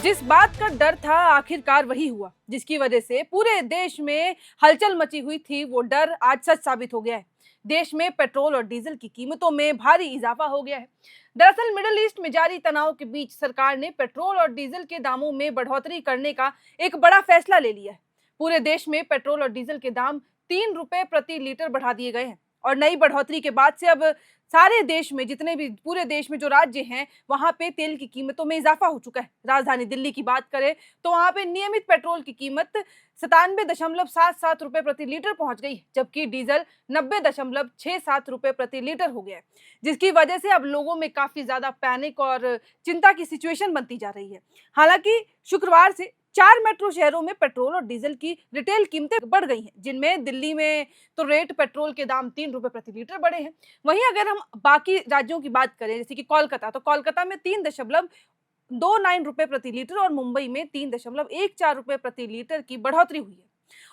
जिस बात का डर था आखिरकार वही हुआ, जिसकी वजह से पूरे देश में हलचल मची हुई थी। वो डर आज सच साबित हो गया है। देश में पेट्रोल और डीजल की कीमतों में भारी इजाफा हो गया है। दरअसल मिडिल ईस्ट में जारी तनाव के बीच सरकार ने पेट्रोल और डीजल के दामों में बढ़ोतरी करने का एक बड़ा फैसला ले लिया है। पूरे देश में पेट्रोल और डीजल के दाम 3 रुपए प्रति लीटर बढ़ा दिए गए हैं। और नई बढ़ोतरी के बाद से अब सारे देश में, जितने भी पूरे देश में जो राज्य हैं, वहां पे तेल की कीमतों में इजाफा हो चुका है। राजधानी दिल्ली की बात करें तो वहां पे नियमित पेट्रोल की कीमत 97.77 रुपए प्रति लीटर पहुंच गई, जबकि डीजल 90.67 रुपए प्रति लीटर हो गया है। जिसकी वजह से अब लोगों में काफी ज्यादा पैनिक और चिंता की सिचुएशन बनती जा रही है। हालांकि शुक्रवार से 4 मेट्रो शहरों में पेट्रोल और डीजल की रिटेल कीमतें बढ़ गई हैं, जिनमें दिल्ली में तो रेट पेट्रोल के दाम 3 रुपए प्रति लीटर बढ़े हैं। वहीं अगर हम बाकी राज्यों की बात करें, जैसे कि कोलकाता, तो कोलकाता में 3.29 रुपए प्रति लीटर और मुंबई में 3.14 रुपए प्रति लीटर की बढ़ोतरी हुई है।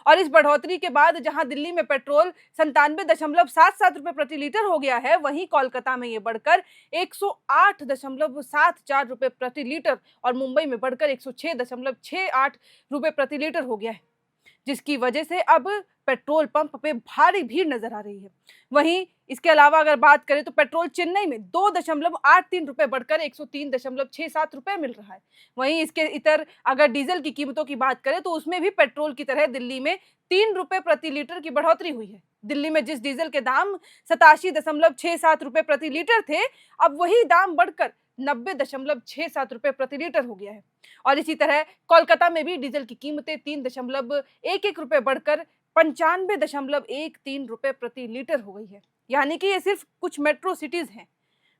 और इस बढ़ोतरी के बाद जहां दिल्ली में पेट्रोल 97.77 रुपए प्रति लीटर हो गया है, वहीं कोलकाता में ये बढ़कर 108.74 रुपए प्रति लीटर और मुंबई में बढ़कर 106.68 रुपए प्रति लीटर हो गया है। जिसकी वजह से अब पेट्रोल पंप पे भारी भीड़ नजर आ रही है। वहीं इसके अलावा अगर बात करें तो पेट्रोल चेन्नई में 2.83 रुपए बढ़कर 103.67 रुपए मिल रहा है। वहीं इसके इतर अगर डीजल की कीमतों की बात करें तो उसमें भी पेट्रोल की तरह दिल्ली में 3 रुपए प्रति लीटर की बढ़ोतरी हुई है। दिल्ली में जिस डीजल के दाम 87.67 रुपए प्रति लीटर थे, अब वही दाम बढ़कर 90.67 रुपए प्रति लीटर हो गया है। और इसी तरह कोलकाता में भी डीजल की कीमतें 3.11 रुपए बढ़कर 95.13 रुपए प्रति लीटर हो गई है। यानी कि ये सिर्फ कुछ मेट्रो सिटीज हैं।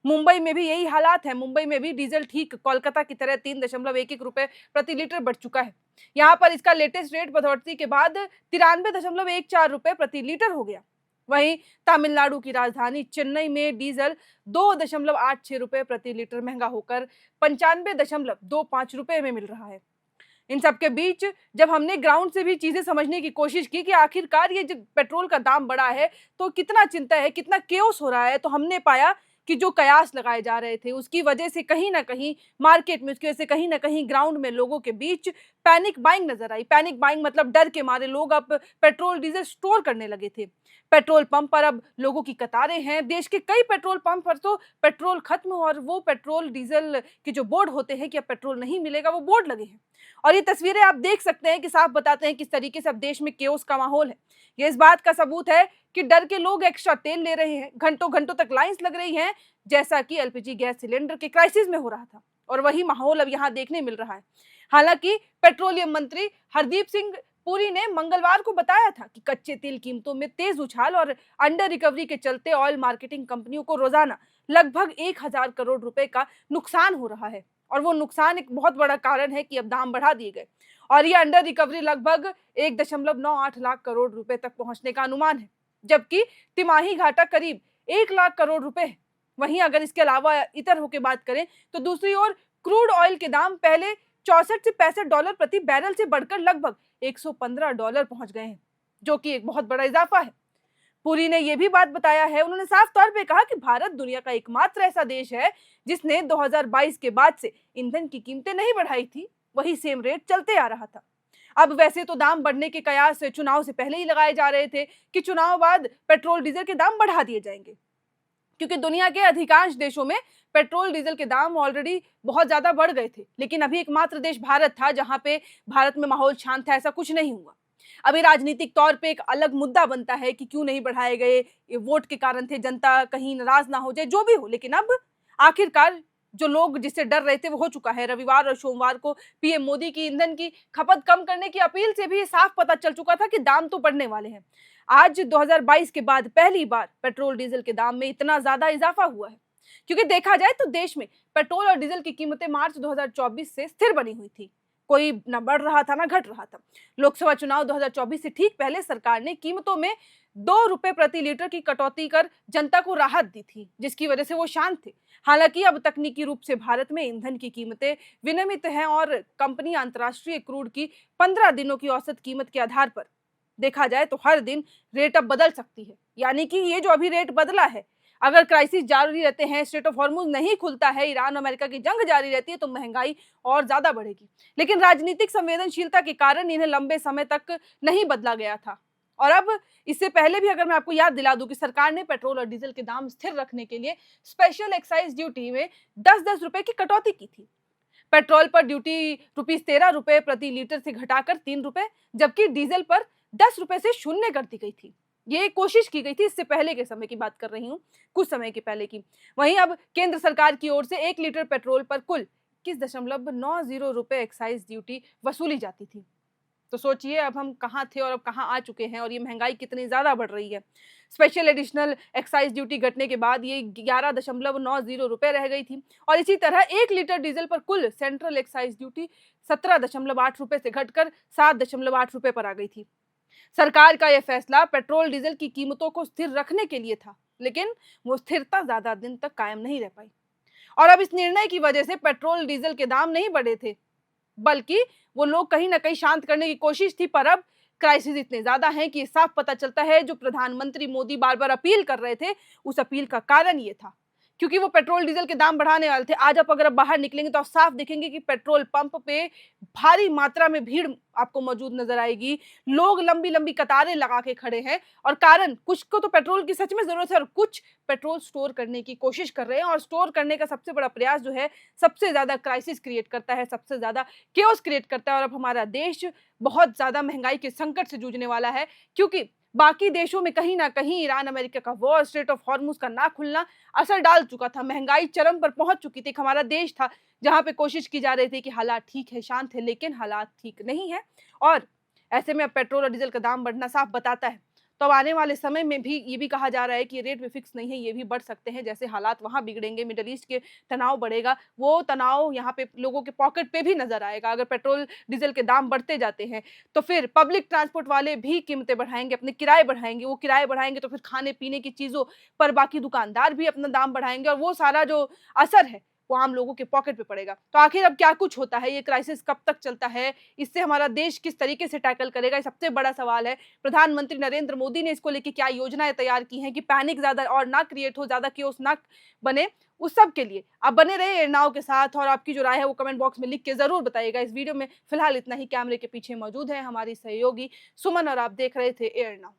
मुंबई में भी यही हालात है। मुंबई में भी डीजल ठीक कोलकाता की तरह 3.11 रुपए प्रति लीटर बढ़ चुका है। यहाँ पर इसका लेटेस्ट रेट बढ़ोतरी के बाद 93.14 रुपए प्रति लीटर हो गया। वहीं तमिलनाडु की राजधानी चेन्नई में डीजल 2.86 रुपए प्रति लीटर महंगा होकर 95.25 रुपए में मिल रहा है। इन सब के बीच जब हमने ग्राउंड से भी चीजें समझने की कोशिश की कि आखिरकार ये जब पेट्रोल का दाम बढ़ा है तो कितना चिंता है, कितना केओस हो रहा है, तो हमने पाया कि जो कयास लगाए जा रहे थे उसकी वजह से कहीं ना कहीं मार्केट में, उसकी वजह से कहीं ना कहीं ग्राउंड में लोगों के बीच पैनिक बाइंग नजर आई। पैनिक बाइंग मतलब डर के मारे लोग अब पेट्रोल डीजल स्टोर करने लगे थे। पेट्रोल पंप पर अब लोगों की कतारें हैं। देश के कई पेट्रोल पंप पर तो पेट्रोल खत्म और वो पेट्रोल डीजल के जो बोर्ड होते हैं कि अब पेट्रोल नहीं मिलेगा, वो बोर्ड लगे हैं। और ये तस्वीरें आप देख सकते हैं कि साफ बताते हैं किस तरीके से अब देश में केओस का माहौल है। ये इस बात का सबूत है कि डर के लोग एक्स्ट्रा तेल ले रहे हैं। घंटों घंटों तक लाइंस लग रही हैं, जैसा कि एलपीजी गैस सिलेंडर के क्राइसिस में हो रहा था। और वही माहौल अब यहाँ देखने मिल रहा है। हालांकि पेट्रोलियम मंत्री हरदीप सिंह पुरी ने मंगलवार को बताया था कि कच्चे तेल कीमतों में तेज उछाल और अंडर रिकवरी के चलते ऑयल मार्केटिंग कंपनियों को रोजाना लगभग 1,000 करोड़ रुपए का नुकसान हो रहा है। और वो नुकसान एक बहुत बड़ा कारण है कि अब दाम बढ़ा दिए गए और ये अंडर रिकवरी लगभग 1.98 लाख करोड़ रुपए तक पहुंचने का अनुमान है, जबकि तिमाही घाटा करीब 1 लाख करोड़ रुपए है। वहीं अगर इसके अलावा इतर होकर बात करें तो दूसरी ओर क्रूड ऑयल के दाम पहले 64 से 65 डॉलर प्रति बैरल से बढ़कर लगभग 115 डॉलर पहुंच गए हैं, जो कि एक बहुत बड़ा इजाफा है। पुरी ने यह भी बात बताया है, उन्होंने साफ तौर पे कहा कि भारत दुनिया का एकमात्र ऐसा देश है जिसने 2022 के बाद से ईंधन की कीमतें नहीं बढ़ाई थी, वही सेम रेट चलते आ रहा था। अब वैसे तो दाम बढ़ने के कयास चुनाव से पहले ही लगाए जा रहे थे कि चुनाव बाद पेट्रोल डीजल के दाम बढ़ा दिए जाएंगे, क्योंकि दुनिया के अधिकांश देशों में पेट्रोल डीजल के दाम ऑलरेडी बहुत ज्यादा बढ़ गए थे। लेकिन अभी एकमात्र देश भारत था जहां पे भारत में माहौल शांत था, ऐसा कुछ नहीं हुआ। अभी राजनीतिक तौर पे एक अलग मुद्दा बनता है कि क्यों नहीं बढ़ाए गए, ये वोट के कारण थे, जनता कहीं नाराज ना हो जाए, जो भी हो। लेकिन अब आखिरकार जो लोग जिससे डर रहे थे वो हो चुका है। रविवार और सोमवार को पीएम मोदी की ईंधन की खपत कम करने की अपील से भी साफ पता चल चुका था कि दाम तो बढ़ने वाले हैं। आज 2022 के बाद पहली बार पेट्रोल डीजल के दाम में इतना ज्यादा इजाफा हुआ है, क्योंकि देखा जाए तो देश में पेट्रोल और डीजल की कीमतें मार्च 2024 से स्थिर बनी हुई थी। कोई न बढ़ रहा था ना घट रहा था। लोकसभा चुनाव 2024 से ठीक पहले सरकार ने कीमतों में 2 रुपए प्रति लीटर की कटौती कर जनता को राहत दी थी, जिसकी वजह से वो शांत थे। हालांकि अब तकनीकी रूप से भारत में ईंधन की कीमतें विनियमित हैं और कंपनी अंतर्राष्ट्रीय क्रूड की 15 दिनों की औसत कीमत के आधार पर देखा जाए तो हर दिन रेट अब बदल सकती है। यानी कि ये जो अभी रेट बदला है, अगर क्राइसिस जारी रहते हैं, स्ट्रेट ऑफ हॉर्मुज नहीं खुलता है, ईरान अमेरिका की जंग जारी रहती है, तो महंगाई और ज्यादा बढ़ेगी। लेकिन राजनीतिक संवेदनशीलता के कारण इन्हें लंबे समय तक नहीं बदला गया था। और अब इससे पहले भी अगर मैं आपको याद दिला दूं कि सरकार ने पेट्रोल और डीजल के दाम स्थिर रखने के लिए स्पेशल एक्साइज ड्यूटी में 10-10 रुपए की कटौती की थी। पेट्रोल पर ड्यूटी ₹13 प्रति लीटर से घटाकर 3 रुपए, जबकि डीजल पर 10 रुपए से शून्य कर दी गई थी। ये कोशिश की गई थी, इससे पहले के समय की बात कर रही हूँ, कुछ समय के पहले की। वहीं अब केंद्र सरकार की ओर से 1 लीटर पेट्रोल पर कुल 21.90 रुपए एक्साइज ड्यूटी वसूली जाती थी। तो सोचिए अब हम कहाँ थे और अब कहाँ आ चुके हैं, और ये महंगाई कितनी ज्यादा बढ़ रही है। स्पेशल एडिशनल एक्साइज ड्यूटी घटने के बाद ये 11.90 रुपए रह गई थी, और इसी तरह 1 लीटर डीजल पर कुल सेंट्रल एक्साइज ड्यूटी 17.8 रुपए से घटकर 7.8 रुपए पर आ गई थी। सरकार का यह फैसला पेट्रोल डीजल की कीमतों को स्थिर रखने के लिए था, लेकिन वो स्थिरता ज्यादा दिन तक कायम नहीं रह पाई। और अब इस निर्णय की वजह से पेट्रोल डीजल के दाम नहीं बढ़े थे, बल्कि वो लोग कहीं ना कहीं शांत करने की कोशिश थी। पर अब क्राइसिस इतने ज्यादा हैं कि साफ पता चलता है जो प्रधानमंत्री मोदी बार बार अपील कर रहे थे, उस अपील का कारण ये था, क्योंकि वो पेट्रोल डीजल के दाम बढ़ाने वाले थे। आज आप अगर आप बाहर निकलेंगे तो आप साफ देखेंगे कि पेट्रोल पंप पे भारी मात्रा में भीड़ आपको मौजूद नजर आएगी। लोग लंबी लंबी कतारें लगा के खड़े हैं, और कारण कुछ को तो पेट्रोल की सच में जरूरत है और कुछ पेट्रोल स्टोर करने की कोशिश कर रहे हैं। और स्टोर करने का सबसे बड़ा प्रयास जो है, सबसे ज्यादा क्राइसिस क्रिएट करता है, सबसे ज्यादा केओस क्रिएट करता है। और अब हमारा देश बहुत ज्यादा महंगाई के संकट से जूझने वाला है, क्योंकि बाकी देशों में कहीं ना कहीं ईरान अमेरिका का वॉर, स्ट्रेट ऑफ हॉर्मुज का ना खुलना असर डाल चुका था। महंगाई चरम पर पहुंच चुकी थी। हमारा देश था जहां पे कोशिश की जा रही थी कि हालात ठीक है, शांत है, लेकिन हालात ठीक नहीं है। और ऐसे में अब पेट्रोल और डीजल का दाम बढ़ना साफ बताता है। तो अब आने वाले समय में भी ये भी कहा जा रहा है कि रेट भी फिक्स नहीं है, ये भी बढ़ सकते हैं। जैसे हालात वहां बिगड़ेंगे, मिडल ईस्ट के तनाव बढ़ेगा, वो तनाव यहाँ पे लोगों के पॉकेट पे भी नजर आएगा। अगर पेट्रोल डीजल के दाम बढ़ते जाते हैं तो फिर पब्लिक ट्रांसपोर्ट वाले भी कीमतें बढ़ाएंगे, अपने किराए बढ़ाएंगे। वो किराए बढ़ाएंगे तो फिर खाने पीने की चीजों पर बाकी दुकानदार भी अपना दाम बढ़ाएंगे, और वो सारा जो असर है वो आम लोगों के पॉकेट पे पड़ेगा। तो आखिर अब क्या कुछ होता है, ये क्राइसिस कब तक चलता है, इससे हमारा देश किस तरीके से टैकल करेगा, ये सबसे बड़ा सवाल है। प्रधानमंत्री नरेंद्र मोदी ने इसको लेके क्या योजनाएं तैयार की हैं कि पैनिक ज्यादा और ना क्रिएट हो, ज्यादा केओस ना बने, उस सब के लिए आप बने रहे एयरनाउ के साथ। और आपकी जो राय है वो कमेंट बॉक्स में लिख के जरूर बताइएगा। इस वीडियो में फिलहाल इतना ही। कैमरे के पीछे मौजूद है हमारी सहयोगी सुमन, और आप देख रहे थे एयरनाउ।